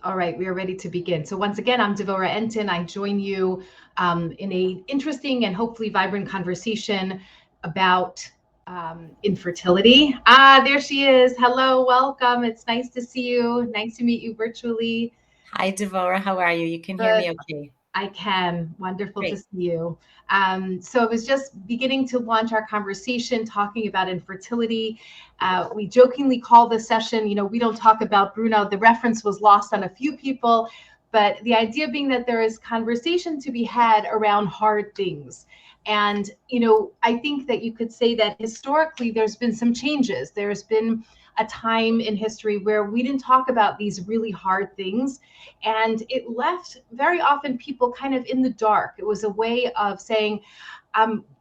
All right, we are ready to begin. So once again, I'm Devora Enton. I join you in a interesting and hopefully vibrant conversation about infertility. There she is. Hello, welcome. It's nice to see you. Nice to meet you virtually. Hi, Devora. How are you? You can hear Good. me okay? I can. Wonderful to Great. see you. So I was just beginning to launch our conversation talking about infertility. We jokingly call this session, we don't talk about Bruno. The reference was lost on a few people, but the idea being that there is conversation to be had around hard things. And, I think that you could say that historically there's been some changes. There's been a time in history where we didn't talk about these really hard things, and it left very often people kind of in the dark. It was a way of saying,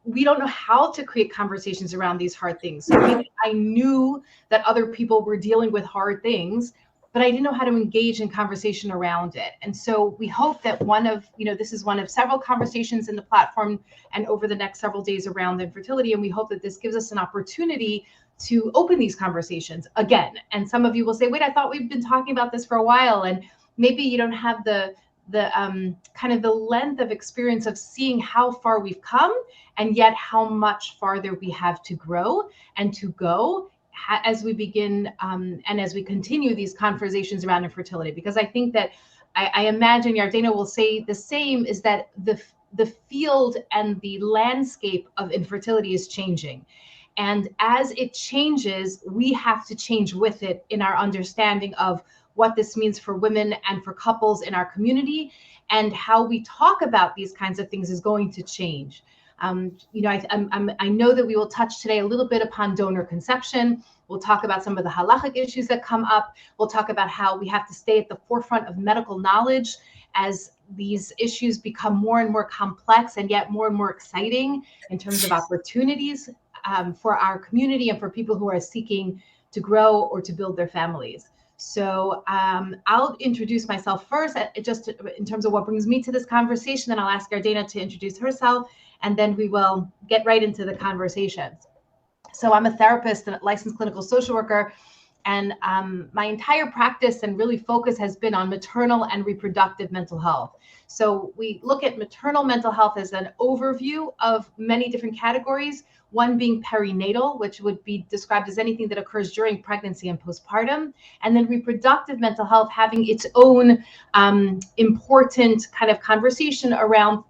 we don't know how to create conversations around these hard things. So maybe I knew that other people were dealing with hard things, but I didn't know how to engage in conversation around it. And so we hope that this is one of several conversations in the platform and over the next several days around infertility. And we hope that this gives us an opportunity to open these conversations again. And some of you will say, wait, I thought we've been talking about this for a while. And maybe you don't have the kind of the length of experience of seeing how far we've come, and yet how much farther we have to grow and to go as we begin and as we continue these conversations around infertility. Because I think that I imagine Yardena will say the same, is that the field and the landscape of infertility is changing. And as it changes, we have to change with it in our understanding of what this means for women and for couples in our community, and how we talk about these kinds of things is going to change. I know that we will touch today a little bit upon donor conception. We'll talk about some of the halachic issues that come up. We'll talk about how we have to stay at the forefront of medical knowledge as these issues become more and more complex, and yet more and more exciting in terms of opportunities for our community and for people who are seeking to grow or to build their families. So I'll introduce myself first, just in terms of what brings me to this conversation. Then I'll ask Yardena to introduce herself, and then we will get right into the conversations. So I'm a therapist and a licensed clinical social worker, and my entire practice and really focus has been on maternal and reproductive mental health. So we look at maternal mental health as an overview of many different categories, one being perinatal, which would be described as anything that occurs during pregnancy and postpartum, and then reproductive mental health having its own important kind of conversation around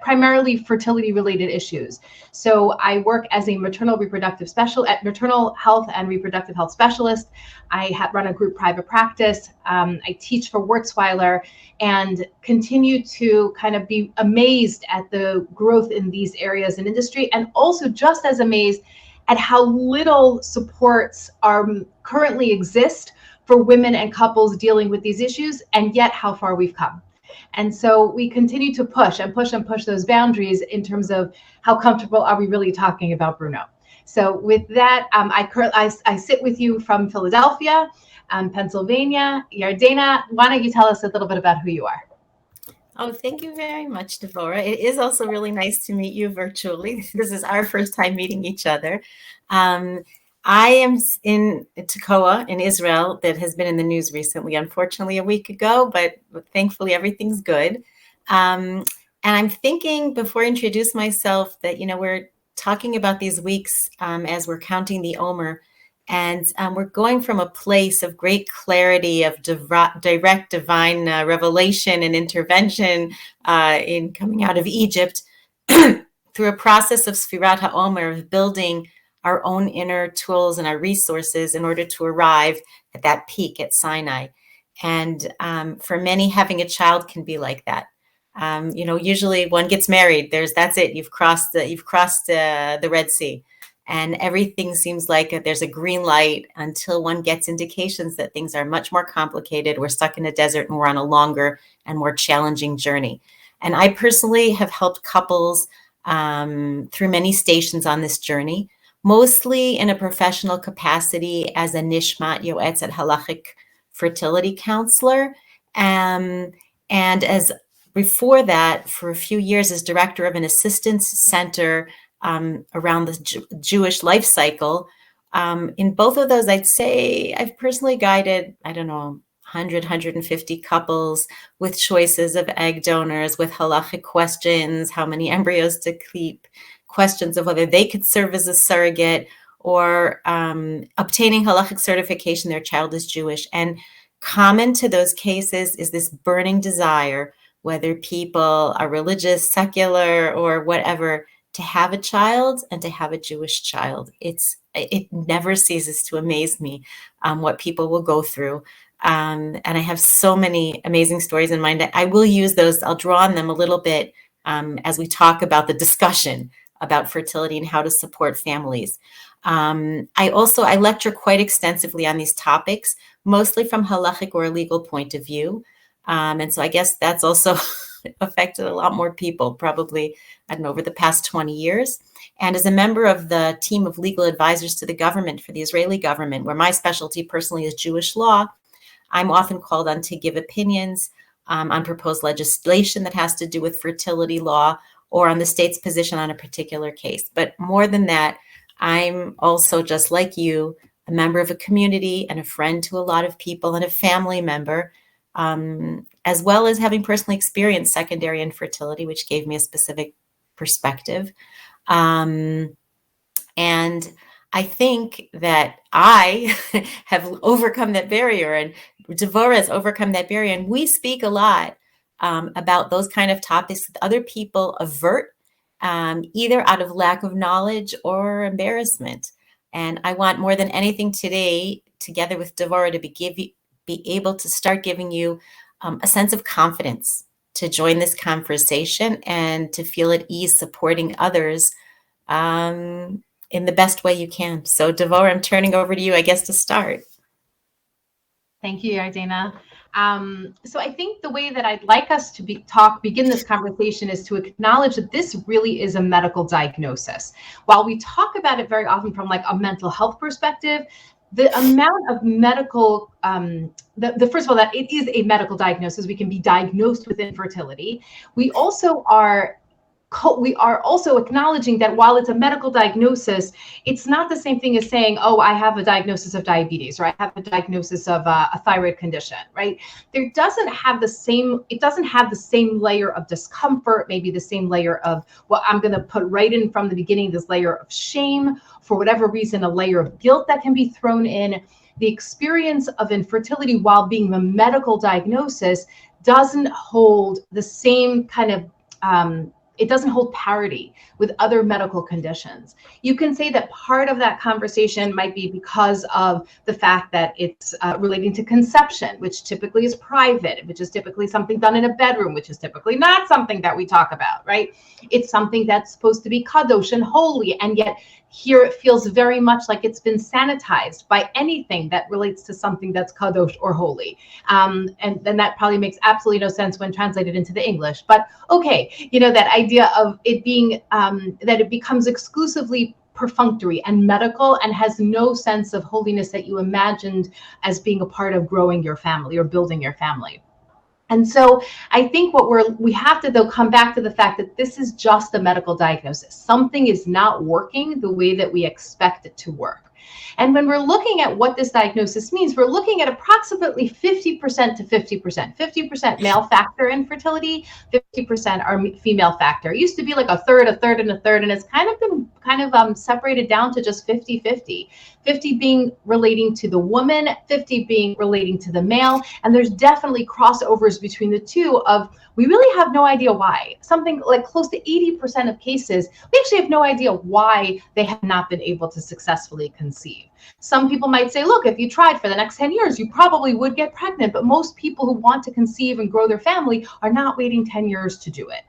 primarily fertility related issues. So I work as a maternal health and reproductive health specialist. I run a group private practice. I teach for Wurzweiler, and continue to kind of be amazed at the growth in these areas in industry, and also just as amazed at how little supports currently exist for women and couples dealing with these issues, and yet how far we've come. And so we continue to push those boundaries in terms of how comfortable are we really talking about Bruno. So with that, I sit with you from Philadelphia, Pennsylvania. Yardena, why don't you tell us a little bit about who you are? Oh, thank you very much, Devora. It is also really nice to meet you virtually. This is our first time meeting each other. I am in Tekoa in Israel, that has been in the news recently, unfortunately a week ago, but thankfully everything's good. And I'm thinking, before I introduce myself, that, we're talking about these weeks as we're counting the Omer, and we're going from a place of great clarity, of direct divine revelation and intervention in coming out of Egypt through a process of Sfirat HaOmer, of building our own inner tools and our resources in order to arrive at that peak at Sinai. And for many, having a child can be like that. Usually one gets married. That's it. You've crossed the Red Sea, and everything seems like there's a green light until one gets indications that things are much more complicated. We're stuck in a desert, and we're on a longer and more challenging journey. And I personally have helped couples through many stations on this journey, mostly in a professional capacity as a Nishmat Yoetz at Halachic fertility counselor. And as before that, for a few years, as director of an assistance center around the Jewish life cycle. In both of those, I'd say I've personally guided, 150 couples with choices of egg donors, with halachic questions, how many embryos to keep, questions of whether they could serve as a surrogate, or obtaining halachic certification their child is Jewish. And common to those cases is this burning desire, whether people are religious, secular, or whatever, to have a child and to have a Jewish child. It never ceases to amaze me what people will go through. And I have so many amazing stories in mind. I will use those. I'll draw on them a little bit as we talk about the discussion about fertility and how to support families. I lecture quite extensively on these topics, mostly from halachic or a legal point of view. And so I guess that's also affected a lot more people, probably, I don't know, over the past 20 years. And as a member of the team of legal advisors to the government for the Israeli government, where my specialty personally is Jewish law, I'm often called on to give opinions on proposed legislation that has to do with fertility law or on the state's position on a particular case. But more than that, I'm also, just like you, a member of a community and a friend to a lot of people and a family member, as well as having personally experienced secondary infertility, which gave me a specific perspective. And I think that I have overcome that barrier, and Devorah has overcome that barrier. And we speak a lot about those kind of topics that other people avert, either out of lack of knowledge or embarrassment. And I want more than anything today, together with Devorah, to be able to start giving you a sense of confidence to join this conversation and to feel at ease supporting others in the best way you can. So Devorah, I'm turning over to you, I guess, to start. Thank you, Yardena. So I think the way that I'd like us to begin this conversation is to acknowledge that this really is a medical diagnosis. While we talk about it very often from like a mental health perspective, the amount of medical, first of all, that it is a medical diagnosis. We can be diagnosed with infertility. We are also acknowledging that while it's a medical diagnosis, it's not the same thing as saying, oh, I have a diagnosis of diabetes, or I have a diagnosis of a thyroid condition, right? It doesn't have the same layer of discomfort, maybe the same layer of what I'm going to put right in from the beginning, this layer of shame, for whatever reason, a layer of guilt that can be thrown in. The experience of infertility, while being a medical diagnosis, doesn't hold the same kind of, it doesn't hold parity with other medical conditions. You can say that part of that conversation might be because of the fact that it's relating to conception, which typically is private, which is typically something done in a bedroom, which is typically not something that we talk about, right? It's something that's supposed to be kadosh and holy, and yet here it feels very much like it's been sanitized by anything that relates to something that's kadosh or holy. And then that probably makes absolutely no sense when translated into the English. But okay, that idea of it being, that it becomes exclusively perfunctory and medical and has no sense of holiness that you imagined as being a part of growing your family or building your family. And so I think we have to, though, come back to the fact that this is just a medical diagnosis. Something is not working the way that we expect it to work. And when we're looking at what this diagnosis means, we're looking at approximately 50% to 50%. 50% male factor infertility, 50% are female factor. It used to be like a third, and a third, and it's kind of been separated down to just 50-50. 50 being relating to the woman, 50 being relating to the male. And there's definitely crossovers between the two of, we really have no idea why. Something like close to 80% of cases, we actually have no idea why they have not been able to successfully conceive. Some people might say, look, if you tried for the next 10 years, you probably would get pregnant. But most people who want to conceive and grow their family are not waiting 10 years to do it.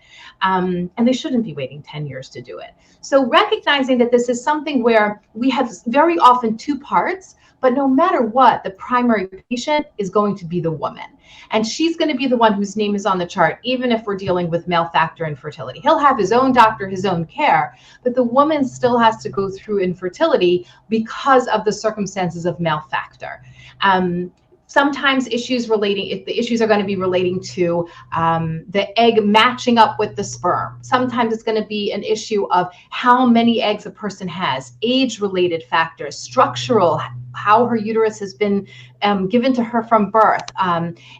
And they shouldn't be waiting 10 years to do it. So recognizing that this is something where we have very often two parts, but no matter what, the primary patient is going to be the woman. And she's going to be the one whose name is on the chart, even if we're dealing with male factor infertility. He'll have his own doctor, his own care, but the woman still has to go through infertility because of the circumstances of male factor. Sometimes the issues are going to be relating to the egg matching up with the sperm. Sometimes it's going to be an issue of how many eggs a person has, age-related factors, structural how her uterus has been given to her from birth.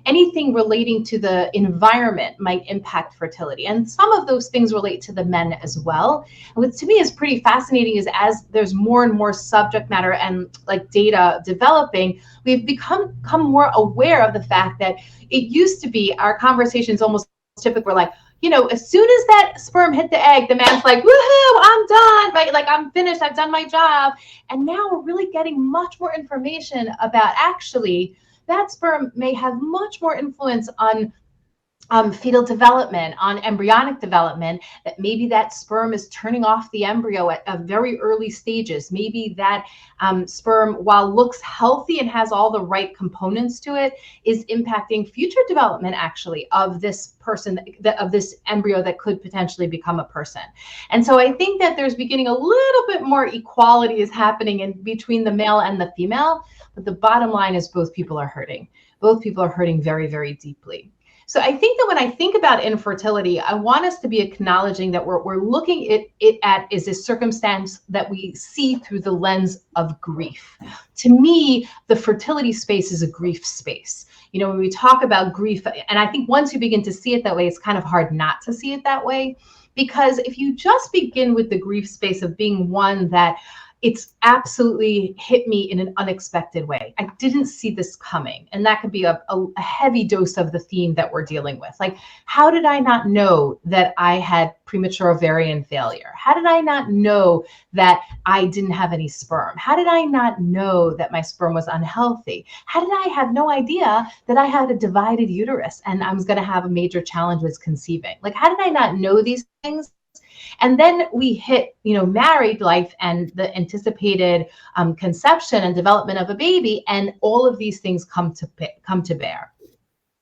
Anything relating to the environment might impact fertility. And some of those things relate to the men as well. And what to me is pretty fascinating is as there's more and more subject matter and like data developing, we've become more aware of the fact that it used to be our conversations almost typically were like, you know, as soon as that sperm hit the egg, the man's like, woohoo, I'm done, right? Like, I'm finished, I've done my job. And now we're really getting much more information about actually that sperm may have much more influence on fetal development, on embryonic development, that maybe that sperm is turning off the embryo at very early stages. Maybe that sperm, while looks healthy and has all the right components to it, is impacting future development actually of this person, of this embryo that could potentially become a person. And so I think that there's beginning a little bit more equality is happening in between the male and the female, but the bottom line is both people are hurting. Both people are hurting very, very deeply. So I think that when I think about infertility, I want us to be acknowledging that we're looking at is a circumstance that we see through the lens of grief. To me, the fertility space is a grief space. You know, when we talk about grief, and I think once you begin to see it that way, it's kind of hard not to see it that way. Because if you just begin with the grief space of being one that it's absolutely hit me in an unexpected way. I didn't see this coming. And that could be a heavy dose of the theme that we're dealing with. Like, how did I not know that I had premature ovarian failure? How did I not know that I didn't have any sperm? How did I not know that my sperm was unhealthy? How did I have no idea that I had a divided uterus and I was going to have a major challenge with conceiving? Like, how did I not know these things? And then we hit, you know, married life and the anticipated conception and development of a baby, and all of these things come to bear.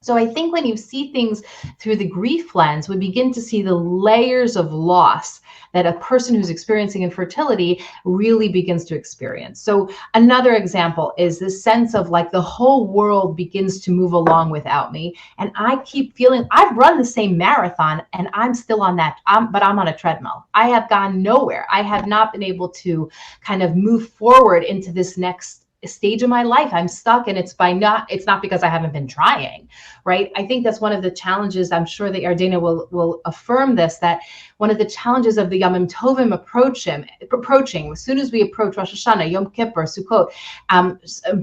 So I think when you see things through the grief lens, we begin to see the layers of loss that a person who's experiencing infertility really begins to experience. So another example is this sense of like the whole world begins to move along without me. And I keep feeling I've run the same marathon and I'm still on that, but I'm on a treadmill. I have gone nowhere. I have not been able to kind of move forward into this next stage of my life. I'm stuck, and it's not because I haven't been trying, right? I think that's one of the challenges. I'm sure that Yardena will affirm this, that one of the challenges of the Yom Tovim approaching, as soon as we approach Rosh Hashanah, Yom Kippur, Sukkot,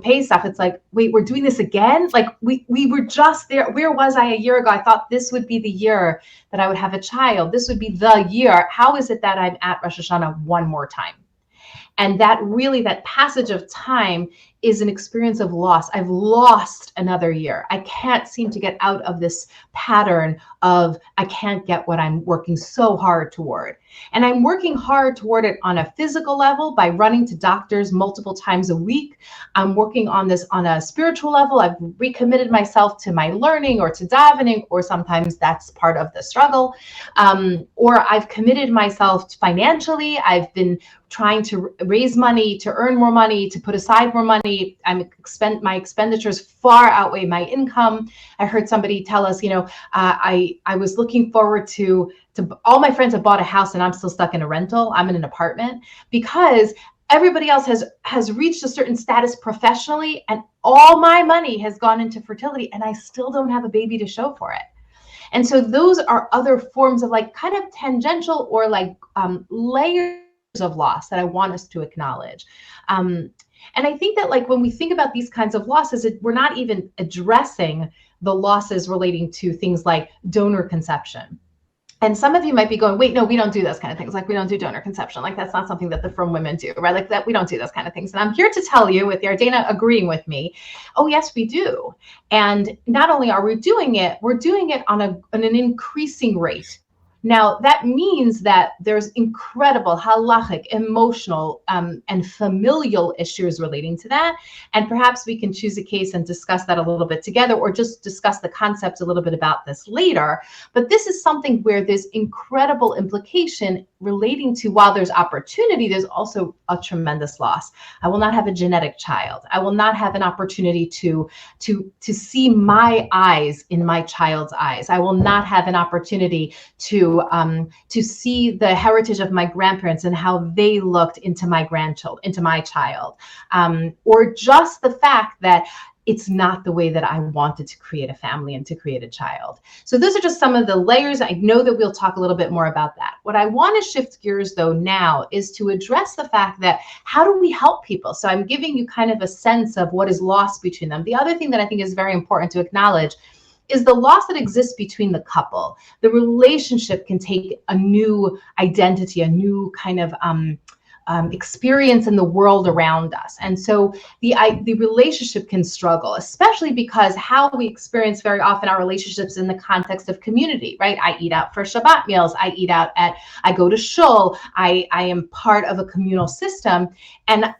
Pesach, it's like, wait, we're doing this again? Like we were just there. Where was I a year ago? I thought this would be the year that I would have a child. This would be the year. How is it that I'm at Rosh Hashanah one more time? And that passage of time is an experience of loss. I've lost another year. I can't seem to get out of this pattern of I can't get what I'm working so hard toward. And I'm working hard toward it on a physical level by running to doctors multiple times a week. I'm working on this on a spiritual level. I've recommitted myself to my learning or to davening, or sometimes that's part of the struggle. Or I've committed myself financially. I've been trying to raise money, to earn more money, to put aside more money. My expenditures far outweigh my income. I heard somebody tell us, I was looking forward to all my friends have bought a house and I'm still stuck in a rental. I'm in an apartment because everybody else has reached a certain status professionally, and all my money has gone into fertility, and I still don't have a baby to show for it. And so those are other forms of like kind of tangential or like layers of loss that I want us to acknowledge. And I think that like when we think about these kinds of losses, we're not even addressing the losses relating to things like donor conception. And some of you might be going, wait, no, we don't do those kind of things. Like we don't do donor conception. Like that's not something that the frum women do, right? Like that we don't do those kind of things. And I'm here to tell you, with Yardena agreeing with me, oh yes, we do. And not only are we doing it, we're doing it on an increasing rate. Now, that means that there's incredible halachic, emotional, and familial issues relating to that. And perhaps we can choose a case and discuss that a little bit together, or just discuss the concept a little bit about this later. But this is something where there's incredible implication relating to, while there's opportunity, there's also a tremendous loss. I will not have a genetic child. I will not have an opportunity to see my eyes in my child's eyes. I will not have an opportunity to to see the heritage of my grandparents and how they looked into my grandchild, into my child, or just the fact that it's not the way that I wanted to create a family and to create a child. So those are just some of the layers. I know that we'll talk a little bit more about that. What I want to shift gears though now is to address the fact that how do we help people? So I'm giving you kind of a sense of what is lost between them. The other thing that I think is very important to acknowledge is the loss that exists between the couple. The relationship can take a new identity, a new kind of experience in the world around us. And so the relationship can struggle, especially because how we experience very often our relationships in the context of community, right? I eat out for Shabbat meals. I go to shul. I am part of a communal system, and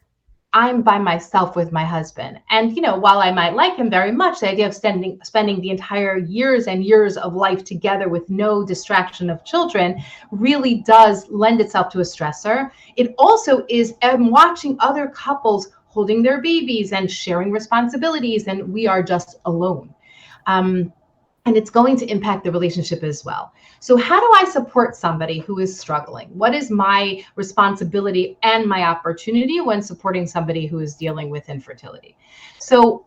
I'm by myself with my husband. And, while I might like him very much, the idea of spending the entire years and years of life together with no distraction of children really does lend itself to a stressor. It also is, I'm watching other couples holding their babies and sharing responsibilities, and we are just alone. And it's going to impact the relationship as well. So how do I support somebody who is struggling? What is my responsibility and my opportunity when supporting somebody who is dealing with infertility? So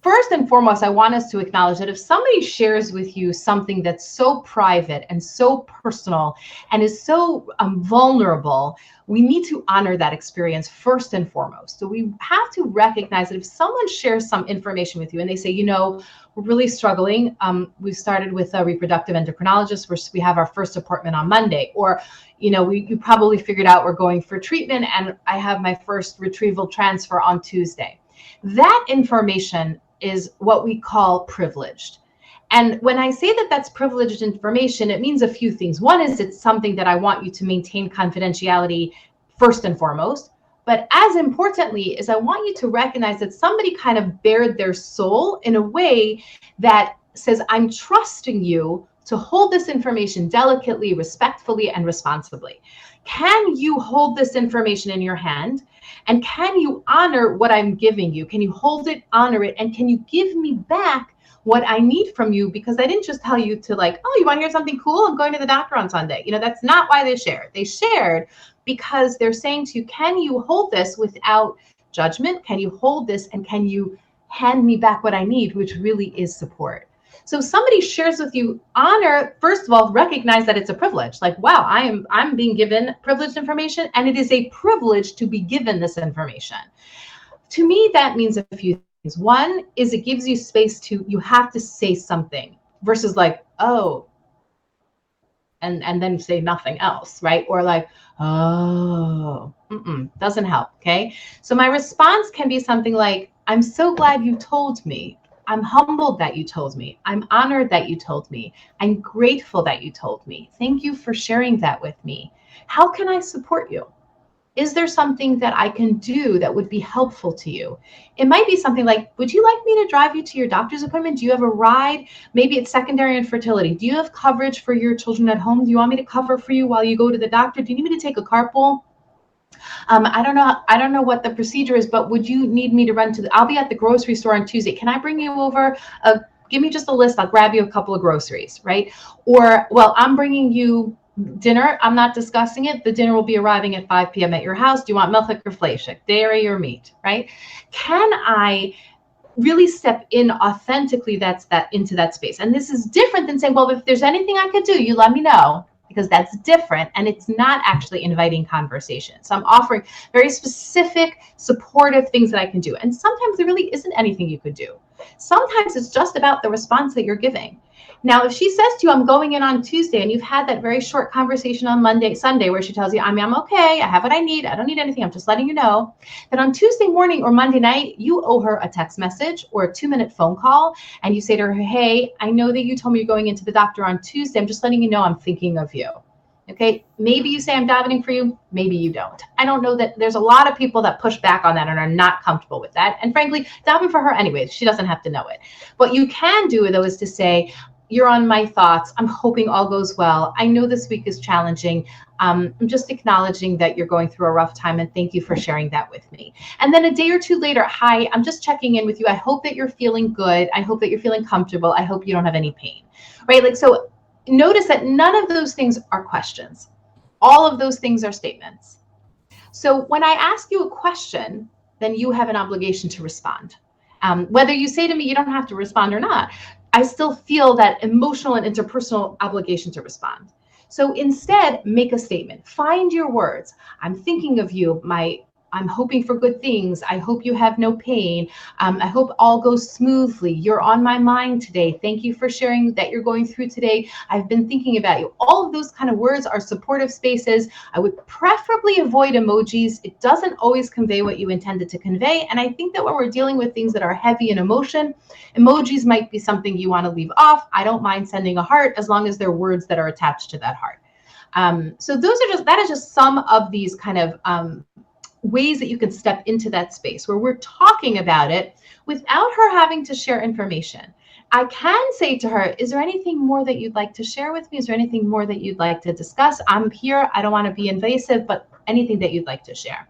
first and foremost, I want us to acknowledge that if somebody shares with you something that's so private and so personal and is so vulnerable, we need to honor that experience first and foremost. So we have to recognize that if someone shares some information with you and they say, we're really struggling. We started with a reproductive endocrinologist where we have our first appointment on Monday, or, you probably figured out we're going for treatment and I have my first retrieval transfer on Tuesday. That information is what we call privileged. And when I say that that's privileged information, it means a few things. One is it's something that I want you to maintain confidentiality first and foremost. But as importantly is I want you to recognize that somebody kind of bared their soul in a way that says, I'm trusting you to hold this information delicately, respectfully, and responsibly. Can you hold this information in your hand? And can you honor what I'm giving you? Can you hold it, honor it, and can you give me back what I need from you? Because I didn't just tell you to you want to hear something cool? I'm going to the doctor on Sunday. That's not why they shared. They shared because they're saying to you, can you hold this without judgment? Can you hold this and can you hand me back what I need, which really is support? So somebody shares with you, honor, first of all, recognize that it's a privilege. Wow, I'm being given privileged information, and it is a privilege to be given this information. To me, that means a few things. One is it gives you space you have to say something versus oh, and then say nothing else, right? Or oh, doesn't help, okay? So my response can be something like, I'm so glad you told me. I'm humbled that you told me. I'm honored that you told me. I'm grateful that you told me. Thank you for sharing that with me. How can I support you? Is there something that I can do that would be helpful to you? It might be something like, would you like me to drive you to your doctor's appointment? Do you have a ride? Maybe it's secondary infertility. Do you have coverage for your children at home? Do you want me to cover for you while you go to the doctor? Do you need me to take a carpool? I don't know what the procedure is, but would you need me to run I'll be at the grocery store on Tuesday. Can I bring you over? Give me just a list. I'll grab you a couple of groceries, right? Or, well, I'm bringing you dinner. I'm not discussing it. The dinner will be arriving at 5 p.m. at your house. Do you want milchik or fleishik, dairy or meat, right? Can I really step in authentically into that space? And this is different than saying, well, if there's anything I could do, you let me know, because that's different. And it's not actually inviting conversation. So I'm offering very specific, supportive things that I can do. And sometimes there really isn't anything you could do. Sometimes it's just about the response that you're giving. Now, if she says to you, I'm going in on Tuesday, and you've had that very short conversation on Sunday, where she tells you, I'm okay, I have what I need, I don't need anything, I'm just letting you know, that on Tuesday morning or Monday night, you owe her a text message or a 2-minute phone call, and you say to her, hey, I know that you told me you're going into the doctor on Tuesday, I'm just letting you know I'm thinking of you. Okay, maybe you say I'm davening for you, maybe you don't. I don't know, that there's a lot of people that push back on that and are not comfortable with that. And frankly, daven for her anyways, she doesn't have to know it. What you can do though is to say, you're on my thoughts. I'm hoping all goes well. I know this week is challenging. I'm just acknowledging that you're going through a rough time, and thank you for sharing that with me. And then a day or two later, hi, I'm just checking in with you. I hope that you're feeling good. I hope that you're feeling comfortable. I hope you don't have any pain, right? So notice that none of those things are questions. All of those things are statements. So when I ask you a question, then you have an obligation to respond. Whether you say to me, you don't have to respond or not, I still feel that emotional and interpersonal obligation to respond. So instead, make a statement. Find your words. I'm thinking of you. I'm hoping for good things. I hope you have no pain. I hope all goes smoothly. You're on my mind today. Thank you for sharing that you're going through today. I've been thinking about you. All of those kind of words are supportive spaces. I would preferably avoid emojis. It doesn't always convey what you intended to convey. And I think that when we're dealing with things that are heavy in emotion, emojis might be something you want to leave off. I don't mind sending a heart as long as they're words that are attached to that heart. So that is just some of these kind of ways that you can step into that space where we're talking about it without her having to share information. I can say to her, is there anything more that you'd like to share with me? Is there anything more that you'd like to discuss? I'm here. I don't want to be invasive, but anything that you'd like to share.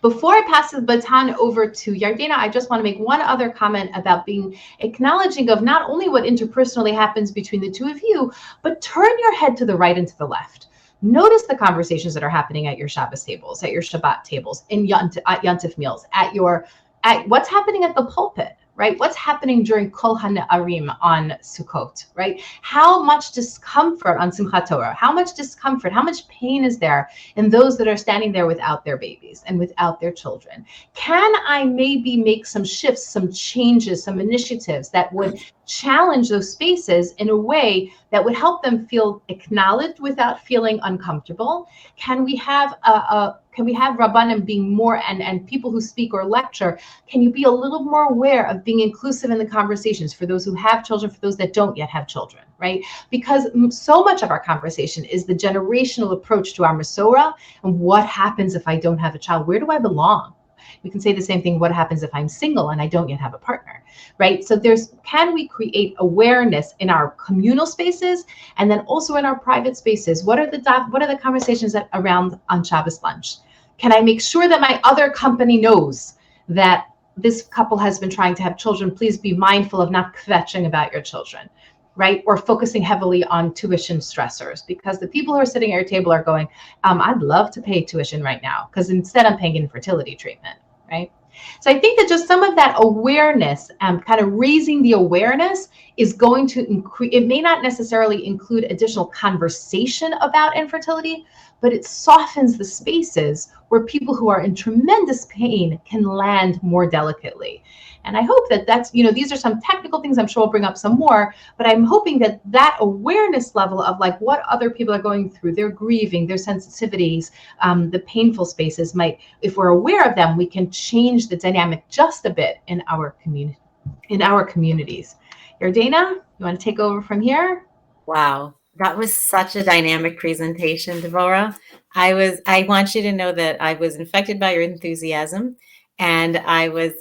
Before I pass the baton over to Yardena, I just want to make one other comment about being acknowledging of not only what interpersonally happens between the two of you, but turn your head to the right and to the left. Notice the conversations that are happening at your Shabbos tables, at your Shabbat tables, at Yontif meals, at what's happening at the pulpit, right? What's happening during Kol HaNe'arim on Sukkot, right? How much discomfort on Simchat Torah, how much discomfort, how much pain is there in those that are standing there without their babies and without their children? Can I maybe make some shifts, some changes, some initiatives that would challenge those spaces in a way that would help them feel acknowledged without feeling uncomfortable? Can we have Rabbanim being more, and people who speak or lecture, can you be a little more aware of being inclusive in the conversations for those who have children, for those that don't yet have children, right? Because so much of our conversation is the generational approach to our Masorah and what happens if I don't have a child? Where do I belong? We can say the same thing, what happens if I'm single and I don't yet have a partner, right? So can we create awareness in our communal spaces and then also in our private spaces? What are the conversations that around on Shabbos lunch? Can I make sure that my other company knows that this couple has been trying to have children? Please be mindful of not kvetching about your children, right? Or focusing heavily on tuition stressors, because the people who are sitting at your table are going, I'd love to pay tuition right now because instead I'm paying infertility treatment, right? So I think that just some of that awareness, kind of raising the awareness, is going to increase. It may not necessarily include additional conversation about infertility, but it softens the spaces where people who are in tremendous pain can land more delicately. And I hope that these are some technical things. I'm sure we'll bring up some more, but I'm hoping that awareness level of like what other people are going through, their grieving, their sensitivities, the painful spaces might, if we're aware of them, we can change the dynamic just a bit in our communities. Yardena, you want to take over from here? Wow, that was such a dynamic presentation, Devorah. I want you to know that I was infected by your enthusiasm, and I was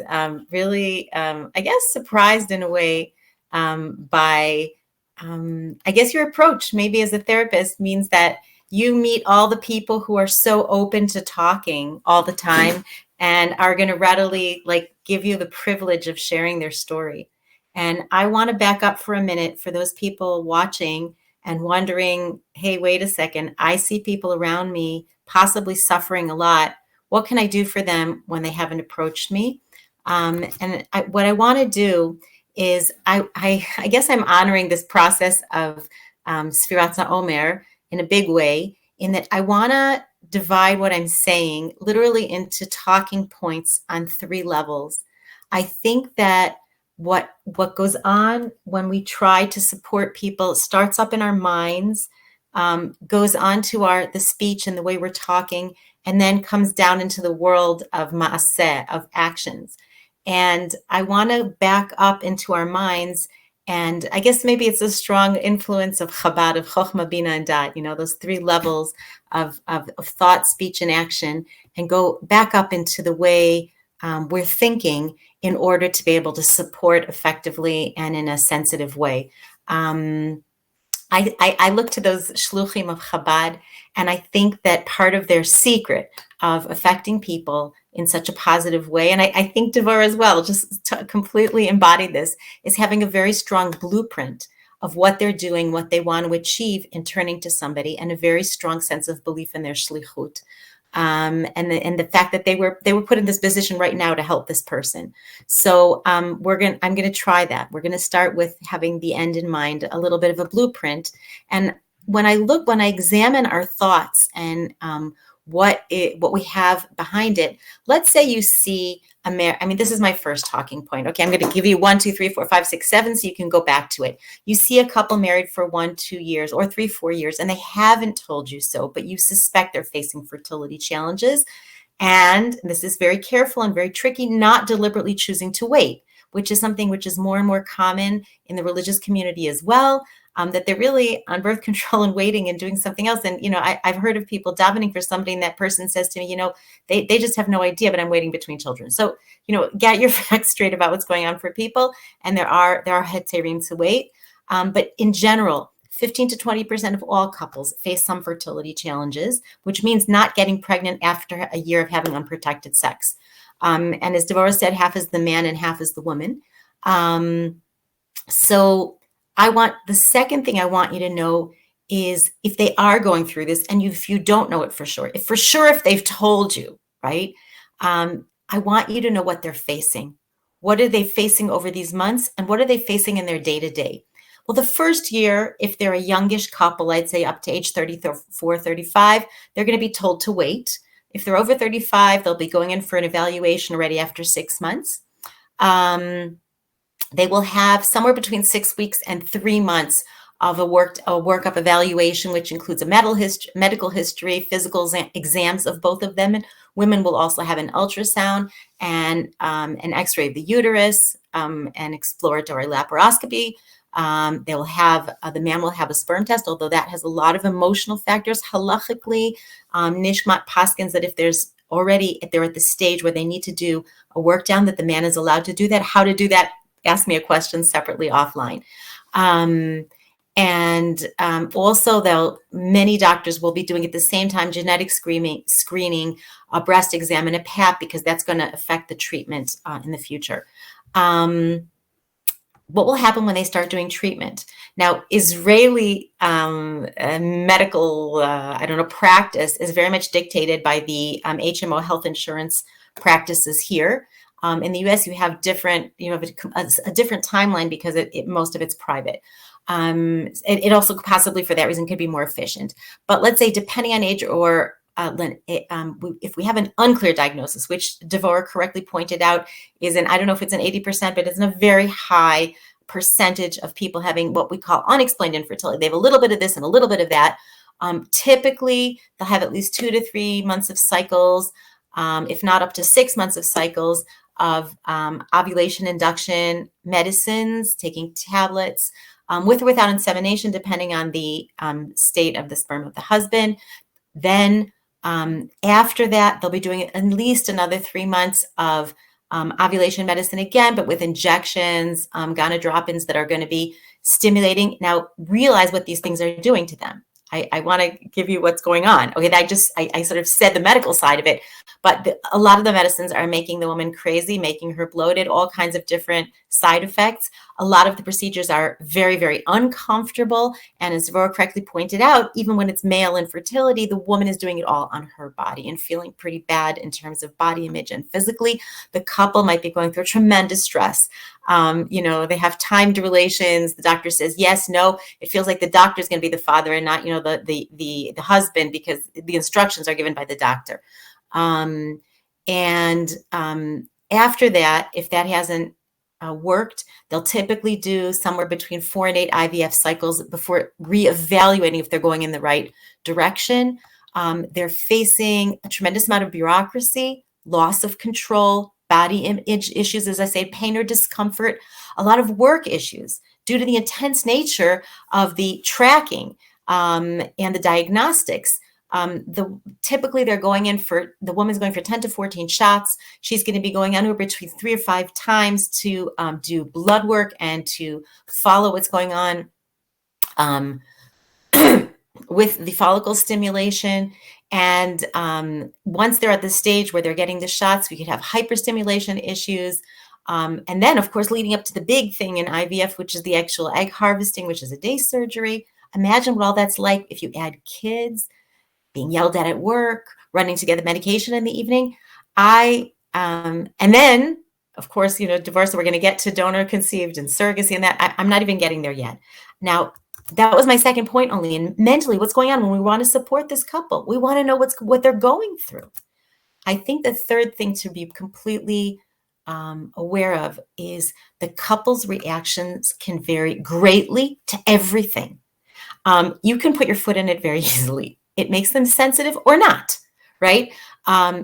really, I guess, surprised in a way by, I guess, your approach. Maybe as a therapist means that you meet all the people who are so open to talking all the time and are going to readily give you the privilege of sharing their story. And I want to back up for a minute for those people watching and wondering, hey, wait a second, I see people around me possibly suffering a lot. What can I do for them when they haven't approached me? What I want to do is, I guess I'm honoring this process of Sfirat HaOmer in a big way, in that I want to divide what I'm saying literally into talking points on 3 levels. I think that what goes on when we try to support people starts up in our minds, goes on to the speech and the way we're talking, and then comes down into the world of ma'aseh, of actions. And I want to back up into our minds, and I guess maybe it's a strong influence of Chabad, of Chochmah, Bina, and Dat, those 3 levels of thought, speech, and action, and go back up into the way we're thinking in order to be able to support effectively and in a sensitive way. I look to those shluchim of Chabad, and I think that part of their secret of affecting people in such a positive way, and I think Devorah as well, just completely embodied this, is having a very strong blueprint of what they're doing, what they want to achieve in turning to somebody, and a very strong sense of belief in their shlichut. And the fact that they were put in this position right now to help this person. So I'm going to try that. We're going to start with having the end in mind, a little bit of a blueprint. And when I examine our thoughts and what we have behind it, let's say you see this is my first talking point. Okay, I'm going to give you 1, 2, 3, 4, 5, 6, 7, so you can go back to it. You see a couple married for 1, 2 years or 3, 4 years, and they haven't told you so, but you suspect they're facing fertility challenges. And this is very careful and very tricky, not deliberately choosing to wait, which is something which is more and more common in the religious community as well. That they're really on birth control and waiting and doing something else. And, I've heard of people davening for somebody, and that person says to me, they just have no idea, but I'm waiting between children. So, get your facts straight about what's going on for people. And there are heterim to wait. But in general, 15 to 20% of all couples face some fertility challenges, which means not getting pregnant after a year of having unprotected sex. And as Devorah said, half is the man and half is the woman. So the second thing I want you to know is if they are going through this, and if you don't know it for sure, if they've told you, right? I want you to know what they're facing. What are they facing over these months, and what are they facing in their day-to-day? Well, the first year, if they're a youngish couple, I'd say up to age 34, 35, they're going to be told to wait. If they're over 35, they'll be going in for an evaluation already after 6 months. They will have somewhere between 6 weeks and 3 months of a workup evaluation, which includes a medical history, physical exams of both of them. And women will also have an ultrasound and an X-ray of the uterus, and exploratory laparoscopy. They will have the man will have a sperm test, although that has a lot of emotional factors. Halachically, Nishmat paskins that if they're at the stage where they need to do a work down, that the man is allowed to do that. How to do that? Ask me a question separately offline. Also, many doctors will be doing at the same time genetic screening, a breast exam, and a pap, because that's going to affect the treatment in the future. What will happen when they start doing treatment? Now, Israeli medical, practice is very much dictated by the HMO health insurance practices here. In the U.S., you have a different timeline because most of it's private. It also possibly for that reason could be more efficient. But let's say depending on age or if we have an unclear diagnosis, which Devorah correctly pointed out I don't know if it's an 80%, but it's in a very high percentage of people having what we call unexplained infertility. They have a little bit of this and a little bit of that. Typically, they'll have at least 2 to 3 months of cycles, if not up to 6 months of cycles of ovulation induction medicines, taking tablets, with or without insemination, depending on the state of the sperm of the husband. Then after that, they'll be doing at least another 3 months of ovulation medicine again, but with injections, gonadropins that are going to be stimulating. Now, realize what these things are doing to them. I want to give you what's going on. Okay, I sort of said the medical side of it, but a lot of the medicines are making the woman crazy, making her bloated, all kinds of different side effects. A lot of the procedures are very, very uncomfortable. And as Devorah correctly pointed out, even when it's male infertility, the woman is doing it all on her body and feeling pretty bad in terms of body image and physically. The couple might be going through tremendous stress. They have timed relations. The doctor says yes, no. It feels like the doctor is going to be the father and not, the husband, because the instructions are given by the doctor. After that, if that hasn't worked, they'll typically do somewhere between 4 and 8 IVF cycles before reevaluating if they're going in the right direction. They're facing a tremendous amount of bureaucracy, loss of control, body image issues, as I say, pain or discomfort, a lot of work issues due to the intense nature of the tracking and the diagnostics. Typically the woman's going for 10 to 14 shots. She's going to be going anywhere between 3 or 5 times to do blood work and to follow what's going on with the follicle stimulation. And once they're at the stage where they're getting the shots, we could have hyperstimulation issues. And then, of course, leading up to the big thing in IVF, which is the actual egg harvesting, which is a day surgery. Imagine what all that's like if you add kids, being yelled at work, running to get the medication in the evening. And then, of course, divorce, we're going to get to donor conceived and surrogacy and that. I'm not even getting there yet. Now, that was my second point only. And mentally, what's going on when we want to support this couple? We want to know what they're going through. I think the third thing to be completely aware of is the couple's reactions can vary greatly to everything. You can put your foot in it very easily. It makes them sensitive or not, right?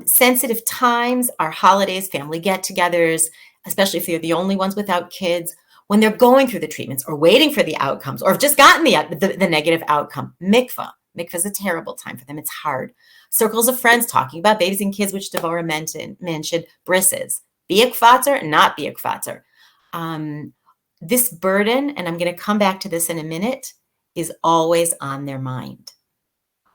Sensitive times are holidays, family get-togethers, especially if they're the only ones without kids, when they're going through the treatments or waiting for the outcomes or have just gotten the negative outcome. Mikvah is a terrible time for them. It's hard. Circles of friends talking about babies and kids, which Devorah mentioned, brisses. Biak fatzer, not biak fatzer. This burden, and I'm going to come back to this in a minute, is always on their mind.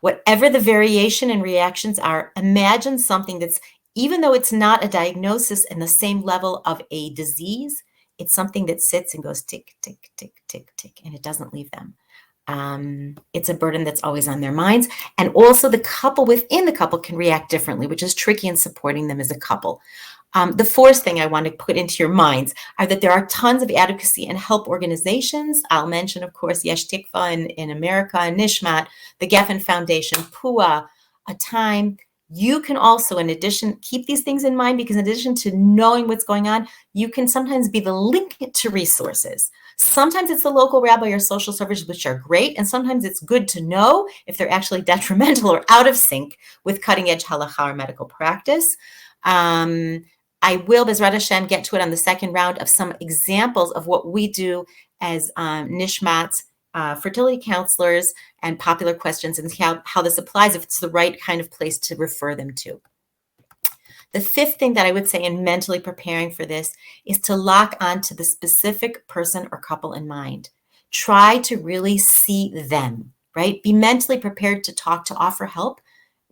Whatever the variation and reactions are, imagine something that's, even though it's not a diagnosis in the same level of a disease, it's something that sits and goes tick, tick, tick, tick, tick, and it doesn't leave them. It's a burden that's always on their minds. And also the couple within the couple can react differently, which is tricky in supporting them as a couple. The fourth thing I want to put into your minds are that there are tons of advocacy and help organizations. I'll mention, of course, Yesh Tikva in America, Nishmat, the Geffen Foundation, PUA, A Time. You can also, in addition, keep these things in mind, because in addition to knowing what's going on, you can sometimes be the link to resources. Sometimes it's the local rabbi or social services, which are great. And sometimes it's good to know if they're actually detrimental or out of sync with cutting edge halacha or medical practice. I will, Bezrat Hashem, get to it on the second round of some examples of what we do as Nishmat's fertility counselors and popular questions, and how this applies, if it's the right kind of place to refer them to. The fifth thing that I would say in mentally preparing for this is to lock onto the specific person or couple in mind. Try to really see them, right? Be mentally prepared to talk, to offer help,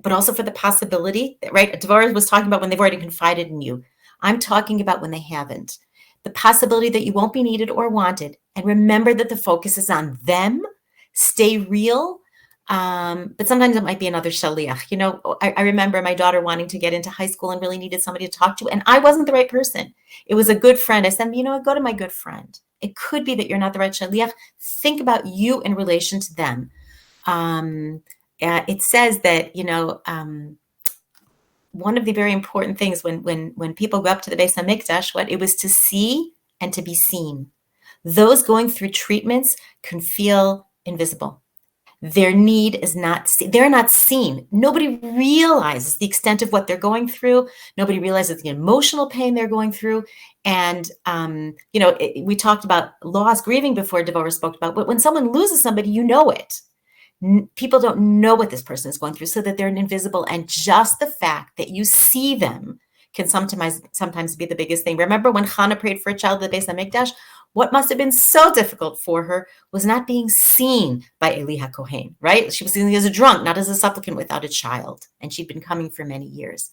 but also for the possibility, right? Devorah was talking about when they've already confided in you. I'm talking about when they haven't. The possibility that you won't be needed or wanted. And remember that the focus is on them. Stay real. But sometimes it might be another shaliach. I remember my daughter wanting to get into high school and really needed somebody to talk to. And I wasn't the right person. It was a good friend. I said, go to my good friend. It could be that you're not the right shaliach. Think about you in relation to them. It says that, one of the very important things when people go up to the Beis HaMikdash, it was to see and to be seen. Those going through treatments can feel invisible. Their need is they're not seen. Nobody realizes the extent of what they're going through. Nobody realizes the emotional pain they're going through. And, we talked about loss, grieving before Devorah spoke about, but when someone loses somebody, you know it. People don't know what this person is going through, so that they're invisible. And just the fact that you see them can sometimes be the biggest thing. Remember when Hannah prayed for a child at the Beis HaMikdash? What must have been so difficult for her was not being seen by Eli HaKohen, right? She was seen as a drunk, not as a supplicant without a child. And she'd been coming for many years.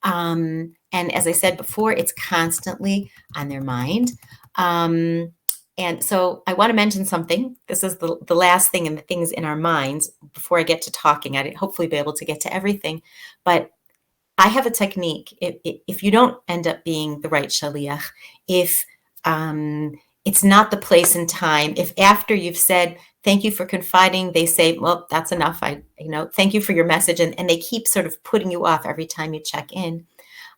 And as I said before, it's constantly on their mind. And so I want to mention something. This is the last thing, and the things in our minds before I get to talking. I'd hopefully be able to get to everything. But I have a technique. If you don't end up being the right shaliach, if it's not the place and time, if after you've said, thank you for confiding, they say, well, that's enough. Thank you for your message. And they keep sort of putting you off every time you check in.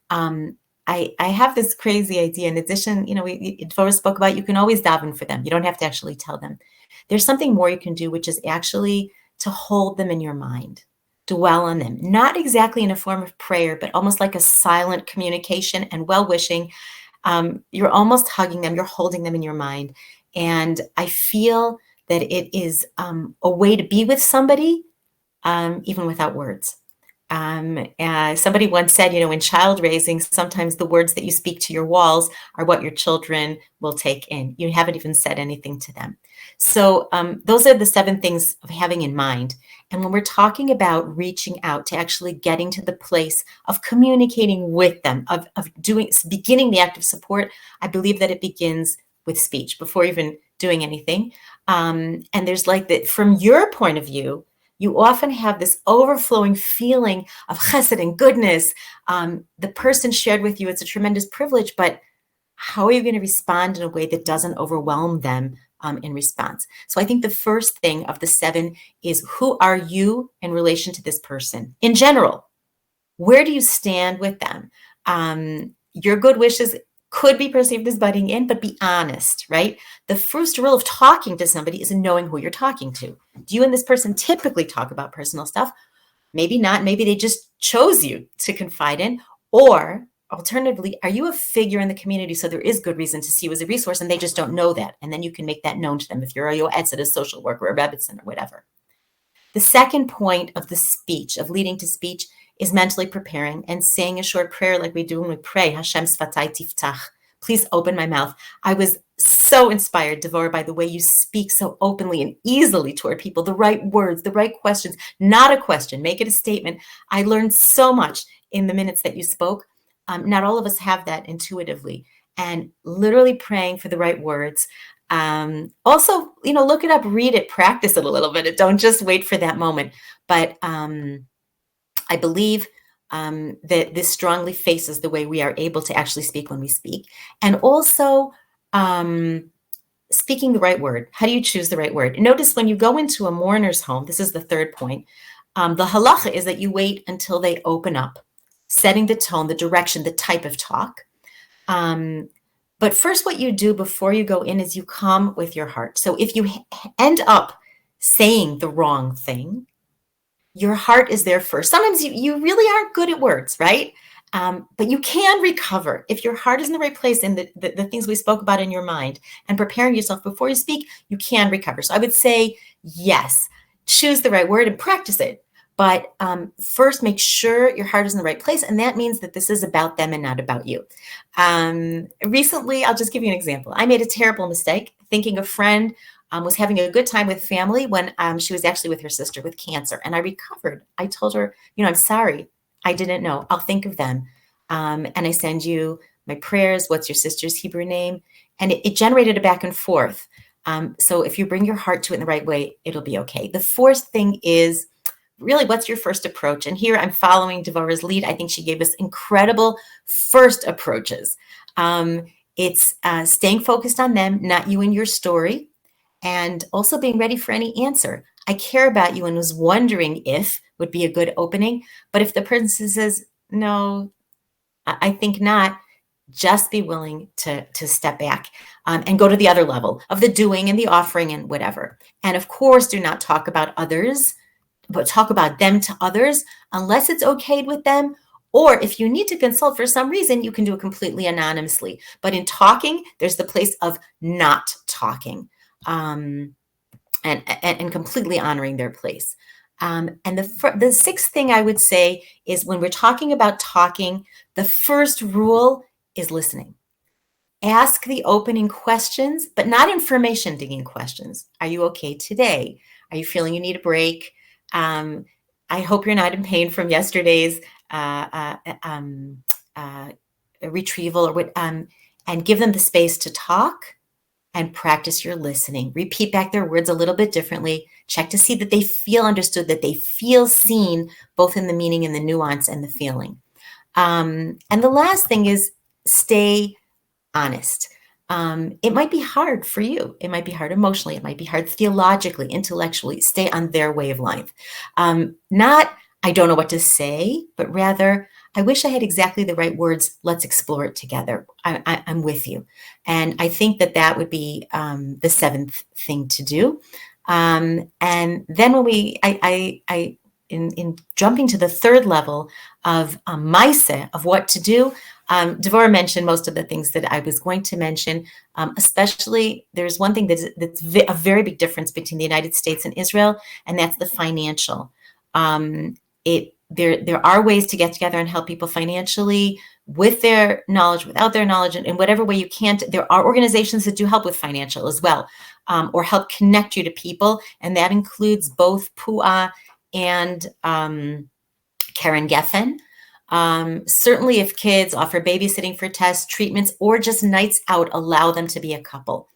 I have this crazy idea. In addition, Devorah spoke about, you can always daven for them. You don't have to actually tell them. There's something more you can do, which is actually to hold them in your mind, dwell on them, not exactly in a form of prayer, but almost like a silent communication and well-wishing. You're almost hugging them, you're holding them in your mind. And I feel that it is a way to be with somebody, even without words. Somebody once said, in child raising, sometimes the words that you speak to your walls are what your children will take in. You haven't even said anything to them. So those are the 7 things of having in mind. And when we're talking about reaching out to actually getting to the place of communicating with them, of beginning the act of support, I believe that it begins with speech before even doing anything. And there's like that from your point of view, you often have this overflowing feeling of chesed and goodness. The person shared with you, it's a tremendous privilege, but how are you going to respond in a way that doesn't overwhelm them in response? So I think the first thing of the 7 is, who are you in relation to this person? In general, where do you stand with them? Your good wishes could be perceived as butting in, but be honest, right? The first rule of talking to somebody is knowing who you're talking to. Do you and this person typically talk about personal stuff? Maybe not. Maybe they just chose you to confide in. Or alternatively, are you a figure in the community so there is good reason to see you as a resource and they just don't know that? And then you can make that known to them if you're a yoetz, a social worker, or a rebbitzin, or whatever. The second point of the speech, of leading to speech, is mentally preparing and saying a short prayer like we do when we pray, Hashem sfatai tiftach, please open my mouth. I was so inspired, Devorah, by the way you speak so openly and easily toward people, the right words, the right questions, not a question, make it a statement. I learned so much in the minutes that you spoke. Not all of us have that intuitively. And literally praying for the right words. Also, look it up, read it, practice it a little bit. Don't just wait for that moment. But I believe that this strongly faces the way we are able to actually speak when we speak. And also speaking the right word. How do you choose the right word? Notice when you go into a mourner's home, this is the third point, the halacha is that you wait until they open up, setting the tone, the direction, the type of talk. But first, what you do before you go in is you come with your heart. So if you end up saying the wrong thing, your heart is there first. Sometimes you really aren't good at words, right? But you can recover. If your heart is in the right place and the things we spoke about in your mind and preparing yourself before you speak, you can recover. So I would say, yes, choose the right word and practice it. But first, make sure your heart is in the right place. And that means that this is about them and not about you. Recently, I'll just give you an example. I made a terrible mistake thinking a friend was having a good time with family when she was actually with her sister with cancer. And I recovered. I told her, I'm sorry. I didn't know. I'll think of them. And I send you my prayers. What's your sister's Hebrew name? And it generated a back and forth. So if you bring your heart to it in the right way, it'll be okay. The fourth thing is, really, what's your first approach? And here I'm following Devorah's lead. I think she gave us incredible first approaches. It's staying focused on them, not you and your story. And also being ready for any answer. I care about you and was wondering if would be a good opening. But if the person says, no, I think not, just be willing to step back and go to the other level of the doing and the offering and whatever. And of course, do not talk about others, but talk about them to others unless it's okayed with them. Or if you need to consult for some reason, you can do it completely anonymously. But in talking, there's the place of not talking. And completely honoring their place. And the sixth thing I would say is, when we're talking about talking, the first rule is listening. Ask the opening questions, but not information digging questions. Are you okay today? Are you feeling you need a break? I hope you're not in pain from yesterday's retrieval, or what, and give them the space to talk. And practice your listening. Repeat back their words a little bit differently. Check to see that they feel understood, that they feel seen, both in the meaning and the nuance and the feeling. And the last thing is, stay honest. It might be hard for you. It might be hard emotionally. It might be hard theologically, intellectually. Stay on their wavelength. Not, I don't know what to say, but rather, I wish I had exactly the right words. Let's explore it together. I'm with you. And I think that would be the seventh thing to do. And then when in jumping to the third level of maaseh, of what to do, Devorah mentioned most of the things that I was going to mention. Especially, there's one thing that's a very big difference between the United States and Israel, and that's the financial. there are ways to get together and help people financially with their knowledge, without their knowledge, and in whatever way you can't. There are organizations that do help with financial as well, or help connect you to people, and that includes both PUA and Karen Geffen. Certainly if kids offer babysitting for tests, treatments, or just nights out, allow them to be a couple.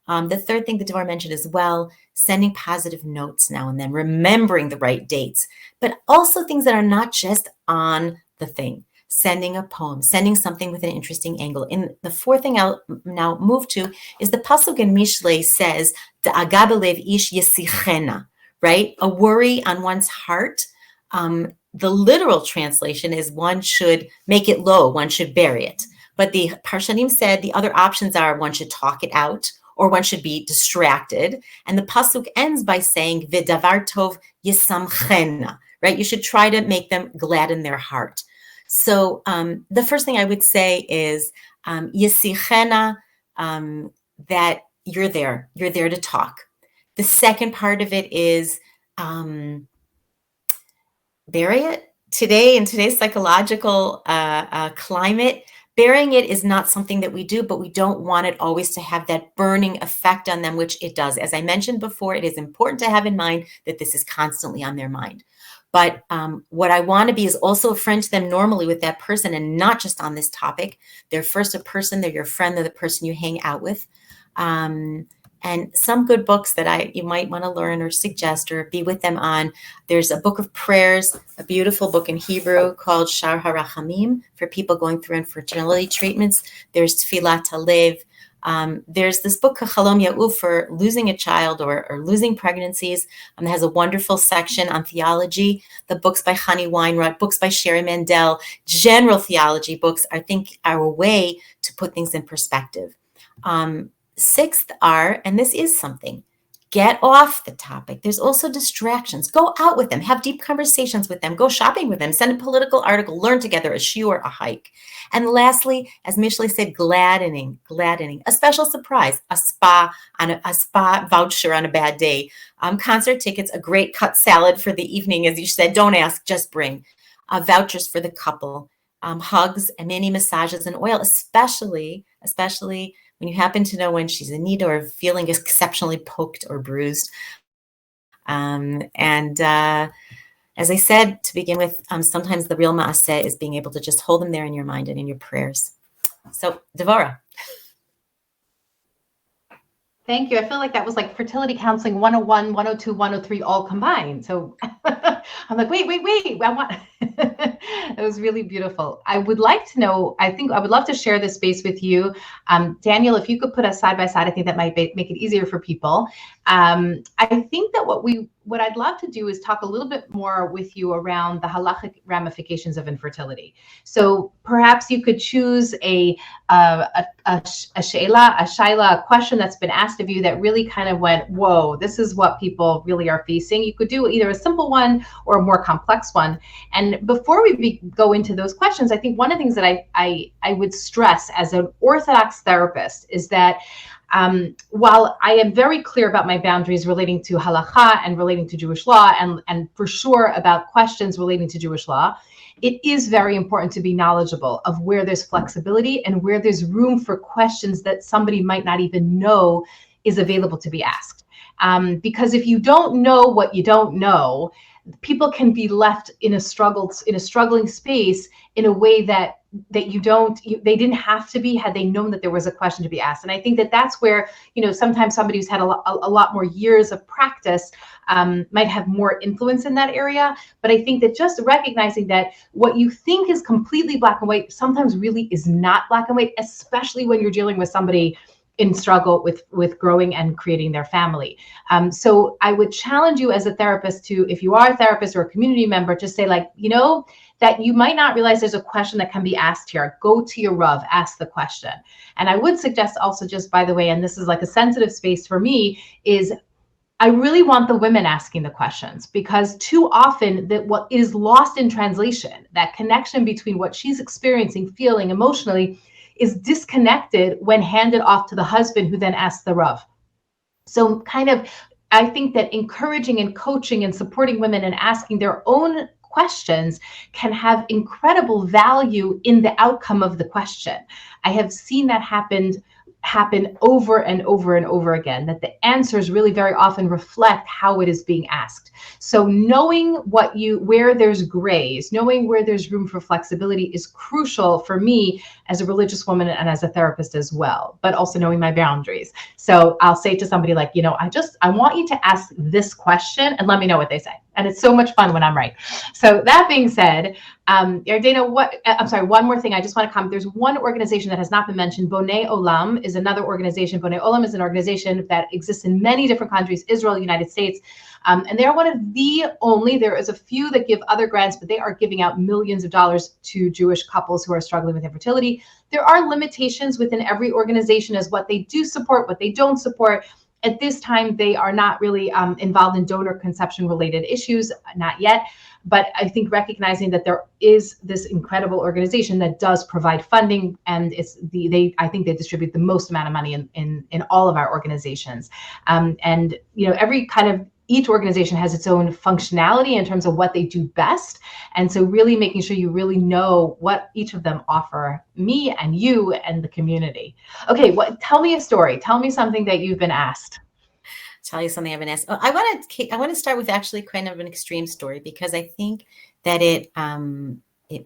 The third thing that Devorah mentioned as well, sending positive notes now and then, remembering the right dates, but also things that are not just on the thing. Sending a poem, sending something with an interesting angle. And the fourth thing I'll now move to is the pasuk in Mishlei says, "Da'aga belev ish yesichena," right? A worry on one's heart. The literal translation is one should make it low, one should bury it. But the Parshanim said the other options are one should talk it out, or one should be distracted. And the pasuk ends by saying, "V'davar tov yisamchena," right? You should try to make them gladden their heart. So the first thing I would say is yisichena, that you're there to talk. The second part of it is bury it. Today, in today's psychological climate, burying it is not something that we do, but we don't want it always to have that burning effect on them, which it does. As I mentioned before, it is important to have in mind that this is constantly on their mind. But what I want to be is also a friend to them normally with that person, and not just on this topic. They're first a person, they're your friend, they're the person you hang out with. And some good books that you might want to learn or suggest or be with them on. There's a book of prayers, a beautiful book in Hebrew called Shar HaRachamim for people going through infertility treatments. There's Tfilat Halev. There's this book, Chalom Ya'uf, for losing a child or losing pregnancies. It has a wonderful section on theology. The books by Chani Weinrod, books by Sherry Mandel, general theology books, I think, are a way to put things in perspective. Sixth are, and this is something, get off the topic. There's also distractions. Go out with them, have deep conversations with them, go shopping with them, send a political article, learn together, a shiur, a hike. And lastly, as Mishlei said, gladdening, a special surprise, a spa voucher on a bad day, concert tickets, a great cut salad for the evening, as you said, don't ask, just bring, vouchers for the couple, hugs and mini massages and oil, especially when you happen to know when she's in need or feeling exceptionally poked or bruised. And as I said to begin with, sometimes the real maaseh is being able to just hold them there in your mind and in your prayers. So, Devorah. Thank you. I feel like that was like fertility counseling 101, 102, 103 all combined. So I'm like, wait. I want it was really beautiful. I would like to know, I would love to share this space with you. Daniel, if you could put us side by side, I think that might make it easier for people. I think that what I'd love to do is talk a little bit more with you around the halachic ramifications of infertility. So perhaps you could choose a shaila, a question that's been asked of you that really kind of went, whoa, this is what people really are facing. You could do either a simple one or a more complex one. And before we go into those questions, I think one of the things that I would stress as an Orthodox therapist is that while I am very clear about my boundaries relating to halakha and relating to Jewish law, and for sure about questions relating to Jewish law, it is very important to be knowledgeable of where there's flexibility and where there's room for questions that somebody might not even know is available to be asked. Because if you don't know what you don't know, people can be left in a struggling space in a way that they didn't have to be had they known that there was a question to be asked. And I think that that's where, sometimes somebody who's had a lot more years of practice might have more influence in that area. But I think that just recognizing that what you think is completely black and white sometimes really is not black and white, especially when you're dealing with somebody in struggle with growing and creating their family. So I would challenge you as a therapist to, if you are a therapist or a community member, just say that you might not realize there's a question that can be asked here. Go to your Rav, ask the question. And I would suggest also, just by the way, and this is like a sensitive space for me, is I really want the women asking the questions, because too often that what is lost in translation, that connection between what she's experiencing, feeling emotionally, is disconnected when handed off to the husband, who then asks the Rav. So I think that encouraging and coaching and supporting women and asking their own questions can have incredible value in the outcome of the question. I have seen that happen over and over and over again, that the answers really very often reflect how it is being asked. So knowing where there's grays, knowing where there's room for flexibility is crucial for me as a religious woman and as a therapist as well, but also knowing my boundaries. So I'll say to somebody like, I want you to ask this question and let me know what they say. And it's so much fun when I'm right. So that being said, Yardena, one more thing I just want to comment. There's one organization that has not been mentioned. Bonei Olam is another organization. Bonei Olam is an organization that exists in many different countries, Israel, United States. And they're one of the only, there is a few that give other grants, but they are giving out millions of dollars to Jewish couples who are struggling with infertility. There are limitations within every organization as what they do support, what they don't support. At this time, they are not really involved in donor conception related issues, not yet. But I think recognizing that there is this incredible organization that does provide funding, and I think they distribute the most amount of money in all of our organizations. And each organization has its own functionality in terms of what they do best. And so really making sure you really know what each of them offer me and you and the community. Okay, tell me a story. Tell me something that you've been asked. Tell you something I've been asked. I want to start with actually kind of an extreme story, because I think that it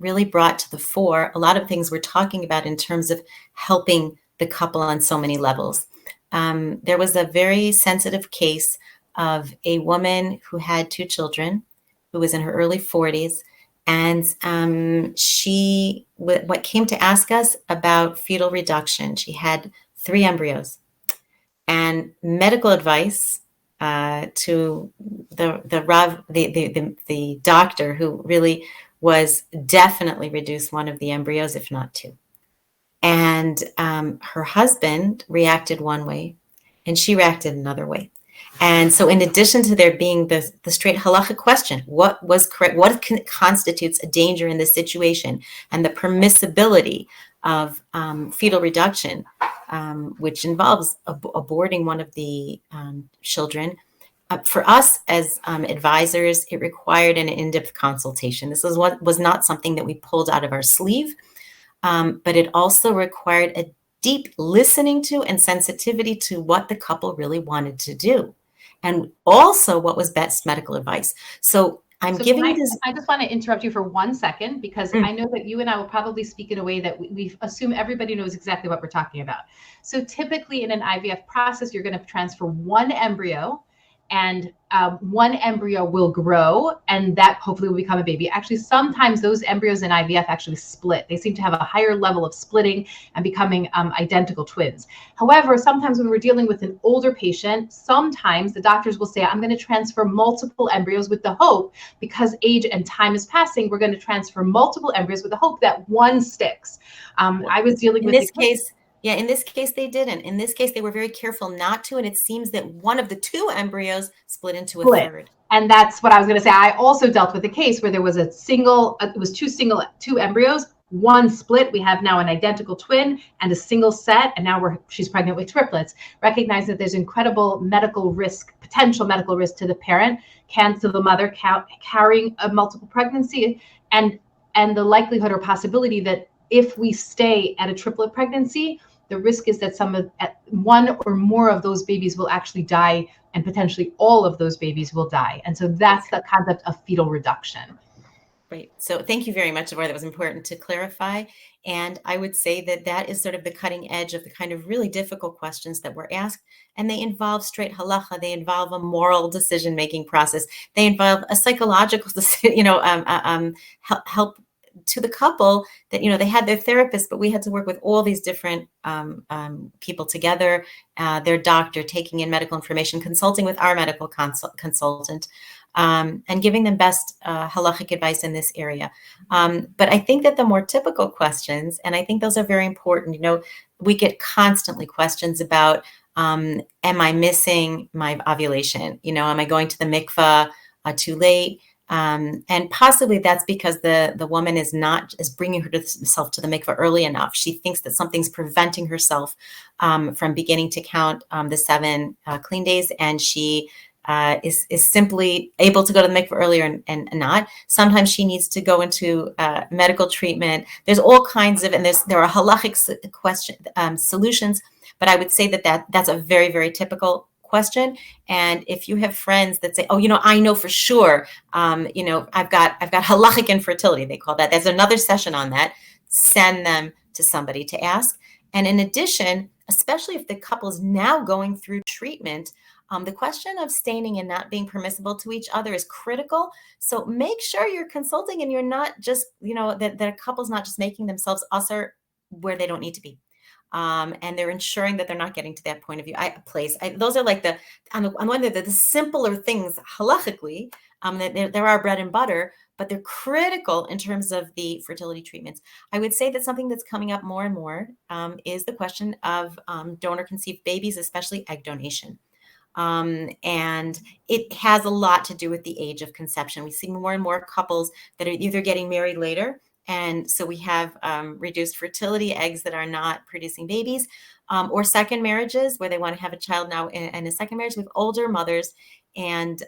really brought to the fore a lot of things we're talking about in terms of helping the couple on so many levels. There was a very sensitive case of a woman who had 2 children, who was in her early 40s. And she what came to ask us about fetal reduction. She had 3 embryos, and medical advice to the doctor, who really was definitely reduce one of the embryos, if not 2. And her husband reacted one way, and she reacted another way. And so in addition to there being the straight halachic question, what was correct, what constitutes a danger in this situation, and the permissibility of fetal reduction, which involves aborting one of the children. For us as advisors, it required an in-depth consultation. This was not something that we pulled out of our sleeve, but it also required a deep listening to and sensitivity to what the couple really wanted to do, and also what was best medical advice. So I just want to interrupt you for 1 second, because I know that you and I will probably speak in a way that we assume everybody knows exactly what we're talking about. So typically in an IVF process, you're going to transfer 1 embryo, and 1 embryo will grow, and that hopefully will become a baby. Actually, sometimes those embryos in IVF actually split. They seem to have a higher level of splitting and becoming identical twins. However, sometimes when we're dealing with an older patient, sometimes the doctors will say, I'm going to transfer multiple embryos with the hope, because age and time is passing, we're going to transfer multiple embryos with the hope that 1 sticks. I was dealing with this case. Yeah, in this case, they didn't. In this case, they were very careful not to. And it seems that one of the 2 embryos split into a third. And that's what I was going to say. I also dealt with a case where there was it was 2 embryos, 1 split. We have now an identical twin and a single set. And now she's pregnant with triplets. Recognize that there's incredible potential medical risk to the parent, to the mother carrying a multiple pregnancy, and the likelihood or possibility that if we stay at a triplet pregnancy, the risk is that 1 or more of those babies will actually die, and potentially all of those babies will die. And so that's the concept of fetal reduction. Right. So thank you very much, Devorah. That was important to clarify. And I would say that is sort of the cutting edge of the kind of really difficult questions that were asked. And they involve straight halacha. They involve a moral decision-making process. They involve a psychological, help to the couple, that they had their therapist, but we had to work with all these different people together, their doctor, taking in medical information, consulting with our medical consultant, and giving them best halachic advice in this area. But I think that the more typical questions, and I think those are very important, we get constantly questions about, am I missing my ovulation? Am I going to the mikvah too late? And possibly that's because the woman is bringing herself to the mikvah early enough. She thinks that something's preventing herself from beginning to count the 7 clean days, and she is simply able to go to the mikveh earlier and not. Sometimes she needs to go into medical treatment. There's all kinds of, and there are halachic solutions, but I would say that's a very, very typical question. And if you have friends that say, oh, I know for sure, I've got halachic infertility, they call that. There's another session on that. Send them to somebody to ask. And in addition, especially if the couple is now going through treatment, the question of staining and not being permissible to each other is critical. So make sure you're consulting and you're not just, that a couple's not just making themselves usher where they don't need to be. And they're ensuring that they're not getting to that point of view. Those are like on one hand, the simpler things halachically, that there are bread and butter, but they're critical in terms of the fertility treatments. I would say that something that's coming up more and more is the question of donor-conceived babies, especially egg donation. And it has a lot to do with the age of conception. We see more and more couples that are either getting married later, and so we have reduced fertility, eggs that are not producing babies, or second marriages where they want to have a child now in a second marriage with older mothers. And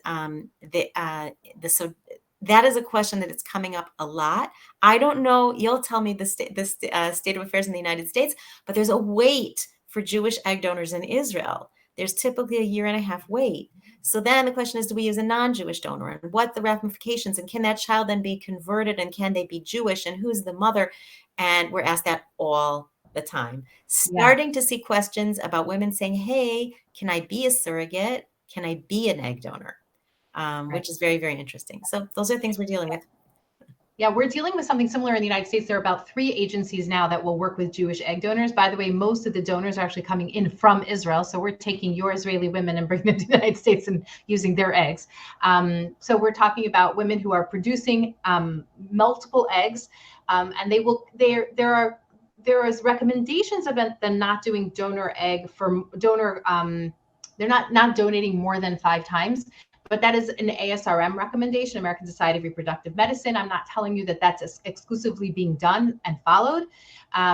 so that is a question that is coming up a lot. I don't know, you'll tell me the state of affairs in the United States, but there's a wait for Jewish egg donors in Israel. There's typically a 1.5 year wait. So then the question is, do we use a non-Jewish donor, and what the ramifications, and can that child then be converted, and can they be Jewish, and who's the mother? And we're asked that all the time. Starting to see questions about women saying, hey, can I be a surrogate? Can I be an egg donor? Which is very, very interesting. So those are things we're dealing with. Yeah, we're dealing with something similar in the United States. There are about 3 agencies now that will work with Jewish egg donors. By the way, most of the donors are actually coming in from Israel. So we're taking your Israeli women and bringing them to the United States and using their eggs. So we're talking about women who are producing multiple eggs, and there is recommendations about them not doing donor egg for donor. They're not donating more than 5 times. But that is an ASRM recommendation, American Society of Reproductive Medicine. I'm not telling you that that's exclusively being done and followed.